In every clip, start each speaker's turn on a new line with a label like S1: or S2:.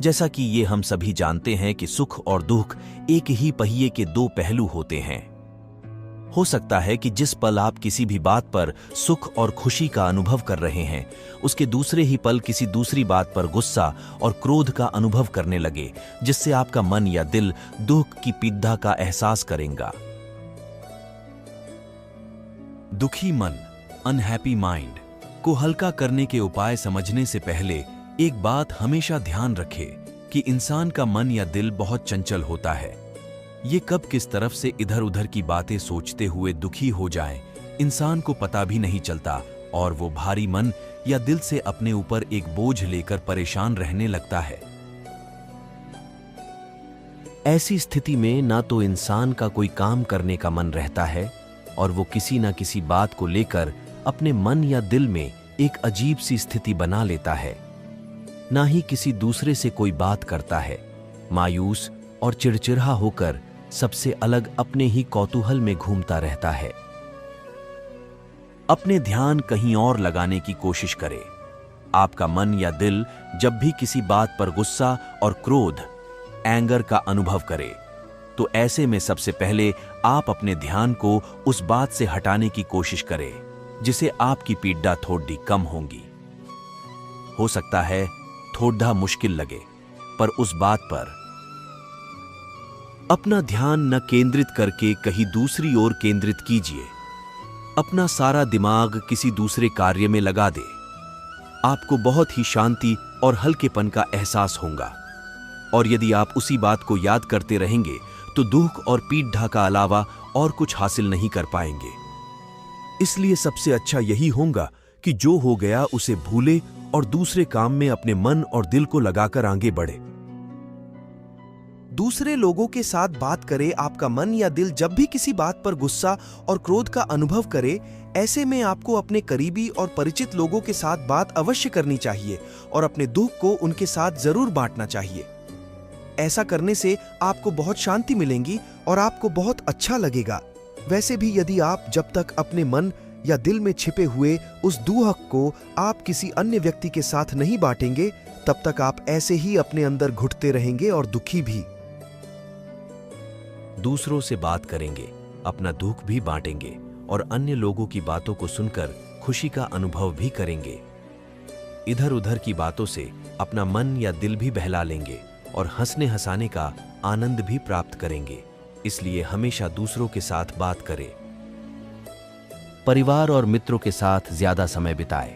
S1: जैसा कि ये हम सभी जानते हैं कि सुख और दुख एक ही पहिए के दो पहलू होते हैं। हो सकता है कि जिस पल आप किसी भी बात पर सुख और खुशी का अनुभव कर रहे हैं, उसके दूसरे ही पल किसी दूसरी बात पर गुस्सा और क्रोध का अनुभव करने लगे, जिससे आपका मन या दिल दुख की पीड़ा का एहसास करेगा। दुखी मन, अनहैप्पी माइंड को हल्का करने के उपाय समझने से पहले एक बात हमेशा ध्यान रखें कि इंसान का मन या दिल बहुत चंचल होता है। ये कब किस तरफ से इधर उधर की बातें सोचते हुए दुखी हो जाए, इंसान को पता भी नहीं चलता और वो भारी मन या दिल से अपने ऊपर एक बोझ लेकर परेशान रहने लगता है। ऐसी स्थिति में ना तो इंसान का कोई काम करने का मन रहता है और वो किसी ना किसी बात को लेकर अपने मन या दिल में एक अजीब सी स्थिति बना लेता है, ना ही किसी दूसरे से कोई बात करता है। मायूस और चिड़चिड़ा होकर सबसे अलग अपने ही कौतूहल में घूमता रहता है। अपने ध्यान कहीं और लगाने की कोशिश करें। आपका मन या दिल जब भी किसी बात पर गुस्सा और क्रोध, एंगर का अनुभव करे, तो ऐसे में सबसे पहले आप अपने ध्यान को उस बात से हटाने की कोशिश करें, जिसे आपकी पीड़ा थोड़ी कम होगी। हो सकता है थोड़ा मुश्किल लगे, पर उस बात पर अपना ध्यान न केंद्रित करके कहीं दूसरी ओर केंद्रित कीजिए। अपना सारा दिमाग किसी दूसरे कार्य में लगा दे। आपको बहुत ही शांति और हल्केपन का एहसास होगा, और यदि आप उसी बात को याद करते रहेंगे तो दुख और पीड़ा का अलावा और कुछ हासिल नहीं कर पाएंगे। इसलिए सबसे अच्छा यही होगा कि जो हो गया उसे भूले और दूसरे काम में अपने मन और दिल को लगाकर आगे बढ़े।
S2: दूसरे लोगों के साथ बात करें। आपका मन या दिल जब भी किसी बात पर गुस्सा और क्रोध का अनुभव करे, ऐसे में आपको अपने करीबी और परिचित लोगों के साथ बात अवश्य करनी चाहिए और अपने दुख को उनके साथ जरूर बांटना चाहिए। ऐसा करने से आपको बहुत शांति मिलेगी और आपको बहुत अच्छा लगेगा। वैसे भी यदि आप जब तक अपने मन या दिल में छिपे हुए उस दुख को आप किसी अन्य व्यक्ति के साथ नहीं बांटेंगे, तब तक आप ऐसे ही अपने अंदर घुटते रहेंगे और दुखी भी।
S1: दूसरों से बात करेंगे, अपना दुख भी बांटेंगे और अन्य लोगों की बातों को सुनकर खुशी का अनुभव भी करेंगे। इधर उधर की बातों से अपना मन या दिल भी बहला लेंगे और हंसने हंसाने का आनंद भी प्राप्त करेंगे। इसलिए हमेशा दूसरों के साथ बात करें। परिवार और मित्रों के साथ ज्यादा समय बिताएं।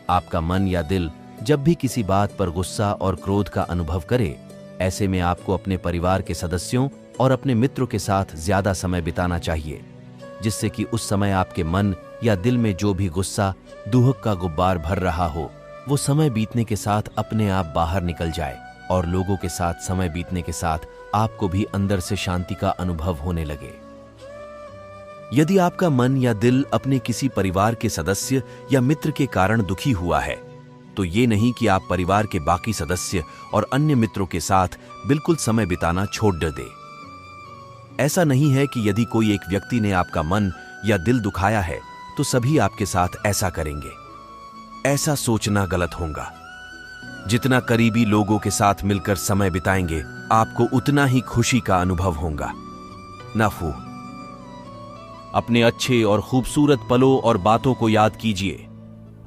S1: आपका मन या दिल जब भी किसी बात पर गुस्सा और क्रोध का अनुभव करे, ऐसे में आपको अपने परिवार के सदस्यों और अपने मित्रों के साथ ज्यादा समय बिताना चाहिए, जिससे कि उस समय आपके मन या दिल में जो भी गुस्सा, दुख का गुब्बार भर रहा हो, वो समय बीतने के साथ अपने आप बाहर निकल जाए और लोगों के साथ समय बीतने के साथ आपको भी अंदर से शांति का अनुभव होने लगे। यदि आपका मन या दिल अपने किसी परिवार के सदस्य या मित्र के कारण दुखी हुआ है, तो ये नहीं कि आप परिवार के बाकी सदस्य और अन्य मित्रों के साथ बिल्कुल समय बिताना छोड़ दे। ऐसा नहीं है कि यदि कोई एक व्यक्ति ने आपका मन या दिल दुखाया है तो सभी आपके साथ ऐसा करेंगे। ऐसा सोचना गलत होगा। जितना करीबी लोगों के साथ मिलकर समय बिताएंगे, आपको उतना ही खुशी का अनुभव होगा। नाफू, अपने अच्छे और खूबसूरत पलों और बातों को याद कीजिए।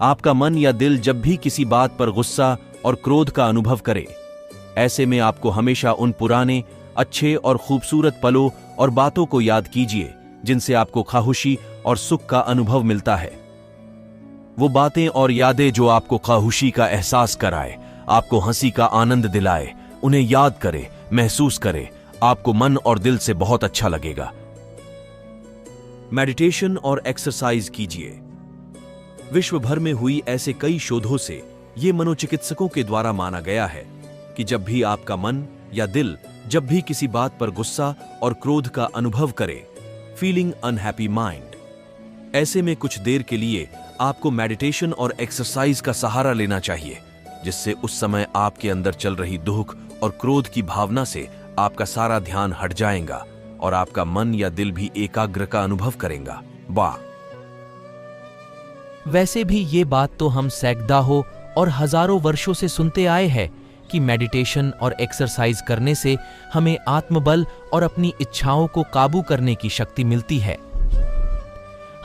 S1: आपका मन या दिल जब भी किसी बात पर गुस्सा और क्रोध का अनुभव करे, ऐसे में आपको हमेशा उन पुराने, अच्छे और खूबसूरत पलों और बातों को याद कीजिए जिनसे आपको खुशी और सुख का अनुभव मिलता है। वो बातें और यादें जो आपको खुशी का एहसास कराए, आपको हंसी का आनंद दिलाए, उन्हें याद करें, महसूस करें। आपको मन और दिल से बहुत अच्छा लगेगा। मेडिटेशन और एक्सरसाइज कीजिए। विश्व भर में हुई ऐसे कई शोधों से ये मनोचिकित्सकों के द्वारा माना गया है कि जब भी आपका मन या दिल जब भी किसी बात पर गुस्सा और क्रोध का अनुभव करे, फीलिंग अनहैप्पी माइंड, ऐसे में कुछ देर के लिए आपको मेडिटेशन और एक्सरसाइज का सहारा लेना चाहिए, जिससे उस समय आपके अंदर चल रही दुख और क्रोध की भावना से आपका सारा ध्यान हट जाएगा और आपका मन या दिल भी एकाग्र का अनुभव करेगा। वाह!
S3: वैसे भी ये बात तो हम सैकड़ों और हजारों वर्षों से सुनते आए हैं कि मेडिटेशन और एक्सरसाइज करने से हमें आत्मबल और अपनी इच्छाओं को काबू करने की शक्ति मिलती है।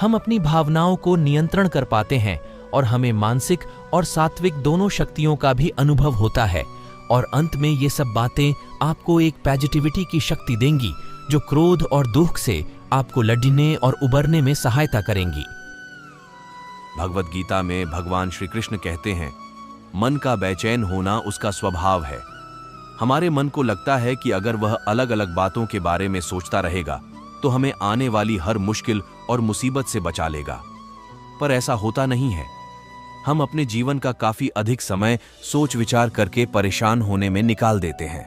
S3: हम अपनी भावनाओं को नियंत्रण कर पाते हैं और हमें मानसिक और सात्विक दोनों शक्तियों का भी अनुभव होता है। और अंत में ये सब बातें आपको एक पॉजिटिविटी की शक्ति देंगी जो क्रोध और दुख से आपको लड़ने और उबरने में सहायता करेंगी।
S1: भगवत गीता में भगवान श्री कृष्ण कहते हैं, मन का बेचैन होना उसका स्वभाव है। हमारे मन को लगता है कि अगर वह अलग अलग बातों के बारे में सोचता रहेगा तो हमें आने वाली हर मुश्किल और मुसीबत से बचा लेगा, पर ऐसा होता नहीं है। हम अपने जीवन का काफी अधिक समय सोच विचार करके परेशान होने में निकाल देते हैं।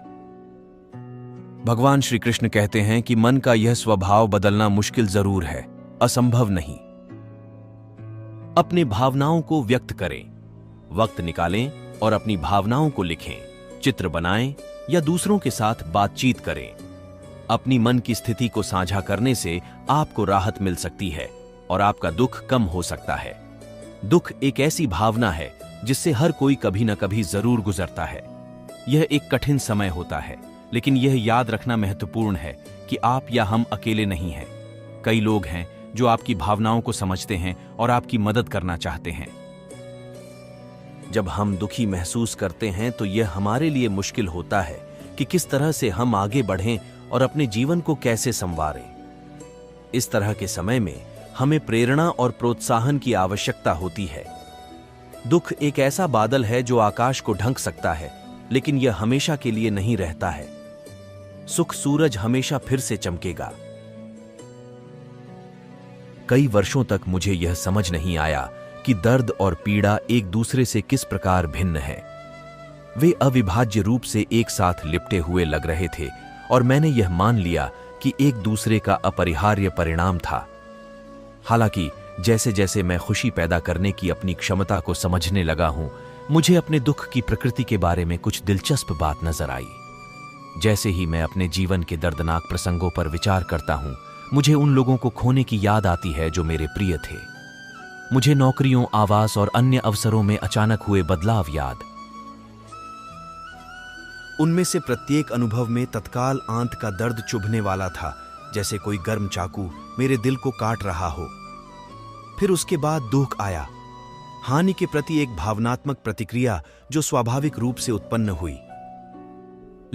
S1: भगवान श्री कृष्ण कहते हैं कि मन का यह स्वभाव बदलना मुश्किल जरूर है, असंभव नहीं। अपनी भावनाओं को व्यक्त करें, वक्त निकालें और अपनी भावनाओं को लिखें, चित्र बनाएं या दूसरों के साथ बातचीत करें। अपनी मन की स्थिति को साझा करने से आपको राहत मिल सकती है और आपका दुख कम हो सकता है। दुख एक ऐसी भावना है जिससे हर कोई कभी न कभी जरूर गुजरता है। यह एक कठिन समय होता है, लेकिन यह याद रखना महत्वपूर्ण है कि आप या हम अकेले नहीं हैं। कई लोग हैं जो आपकी भावनाओं को समझते हैं और आपकी मदद करना चाहते हैं। जब हम दुखी महसूस करते हैं तो यह हमारे लिए मुश्किल होता है कि किस तरह से हम आगे बढ़ें और अपने जीवन को कैसे संवारें। इस तरह के समय में हमें प्रेरणा और प्रोत्साहन की आवश्यकता होती है। दुख एक ऐसा बादल है जो आकाश को ढक सकता है, लेकिन यह हमेशा के लिए नहीं रहता है। सुख सूरज हमेशा फिर से चमकेगा। कई वर्षों तक मुझे यह समझ नहीं आया कि दर्द और पीड़ा एक दूसरे से किस प्रकार भिन्न है। वे अविभाज्य रूप से एक साथ लिपटे हुए लग रहे थे और मैंने यह मान लिया कि एक दूसरे का अपरिहार्य परिणाम था। हालांकि जैसे जैसे मैं खुशी पैदा करने की अपनी क्षमता को समझने लगा हूं, मुझे अपने दुख की प्रकृति के बारे में कुछ दिलचस्प बात नजर आई। जैसे ही मैं अपने जीवन के दर्दनाक प्रसंगों पर विचार करता हूं, मुझे उन लोगों को खोने की याद आती है जो मेरे प्रिय थे। मुझे नौकरियों, आवास और अन्य अवसरों में अचानक हुए बदलाव याद।
S2: उनमें से प्रत्येक अनुभव में तत्काल आंत का दर्द चुभने वाला था, जैसे कोई गर्म चाकू मेरे दिल को काट रहा हो। फिर उसके बाद दुख आया, हानि के प्रति एक भावनात्मक प्रतिक्रिया जो स्वाभाविक रूप से उत्पन्न हुई।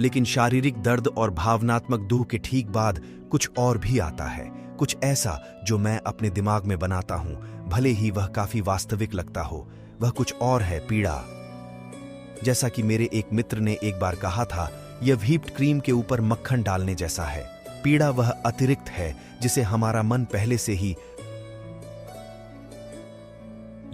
S2: लेकिन शारीरिक दर्द और भावनात्मक दुख के ठीक बाद कुछ और भी आता है, कुछ ऐसा जो मैं अपने दिमाग में बनाता हूं, भले ही वह काफी वास्तविक लगता हो। वह कुछ और है, पीड़ा। जैसा कि मेरे एक मित्र ने एक बार कहा था, यह व्हीप्ड क्रीम के ऊपर मक्खन डालने जैसा है। पीड़ा वह अतिरिक्त है जिसे हमारा मन पहले से ही।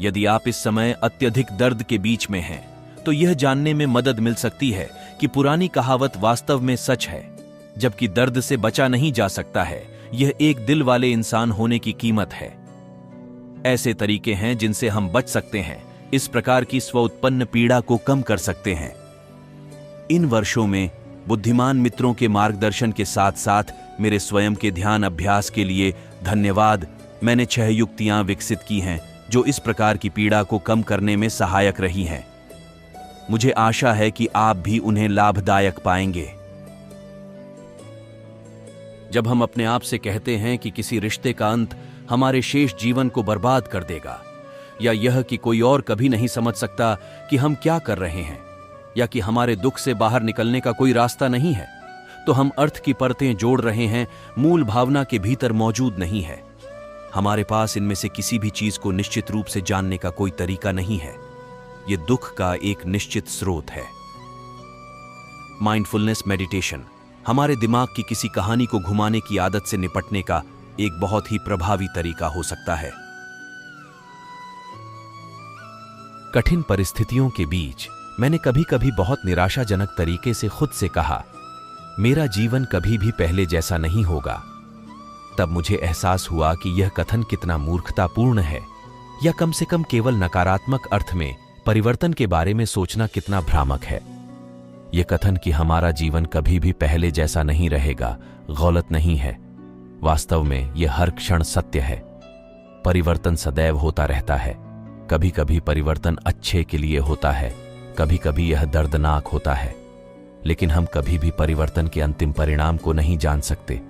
S1: यदि आप इस समय अत्यधिक दर्द के बीच में हैं, तो यह जानने में मदद मिल सकती है कि पुरानी कहावत वास्तव में सच है। जबकि दर्द से बचा नहीं जा सकता है, यह एक दिल वाले इंसान होने की कीमत है। ऐसे तरीके हैं जिनसे हम बच सकते हैं, इस प्रकार की स्व उत्पन्न पीड़ा को कम कर सकते हैं। इन वर्षों में बुद्धिमान मित्रों के मार्गदर्शन के साथ साथ मेरे स्वयं के ध्यान अभ्यास के लिए धन्यवाद, मैंने 6 युक्तियां विकसित की हैं जो इस प्रकार की पीड़ा को कम करने में सहायक रही हैं। मुझे आशा है कि आप भी उन्हें लाभदायक पाएंगे। जब हम अपने आप से कहते हैं कि किसी रिश्ते का अंत हमारे शेष जीवन को बर्बाद कर देगा, या यह कि कोई और कभी नहीं समझ सकता कि हम क्या कर रहे हैं, या कि हमारे दुख से बाहर निकलने का कोई रास्ता नहीं है, तो हम अर्थ की परतें जोड़ रहे हैं, मूल भावना के भीतर मौजूद नहीं है। हमारे पास इनमें से किसी भी चीज को निश्चित रूप से जानने का कोई तरीका नहीं है। यह दुख का एक निश्चित स्रोत है। माइंडफुलनेस मेडिटेशन हमारे दिमाग की किसी कहानी को घुमाने की आदत से निपटने का एक बहुत ही प्रभावी तरीका हो सकता है।
S3: कठिन परिस्थितियों के बीच मैंने कभी कभी बहुत निराशाजनक तरीके से खुद से कहा, मेरा जीवन कभी भी पहले जैसा नहीं होगा। तब मुझे एहसास हुआ कि यह कथन कितना मूर्खतापूर्ण है, या कम से कम केवल नकारात्मक अर्थ में परिवर्तन के बारे में सोचना कितना भ्रामक है। यह कथन कि हमारा जीवन कभी भी पहले जैसा नहीं रहेगा गलत नहीं है। वास्तव में यह हर क्षण सत्य है। परिवर्तन सदैव होता रहता है। कभी कभी परिवर्तन अच्छे के लिए होता है, कभी कभी यह दर्दनाक होता है, लेकिन हम कभी भी परिवर्तन के अंतिम परिणाम को नहीं जान सकते।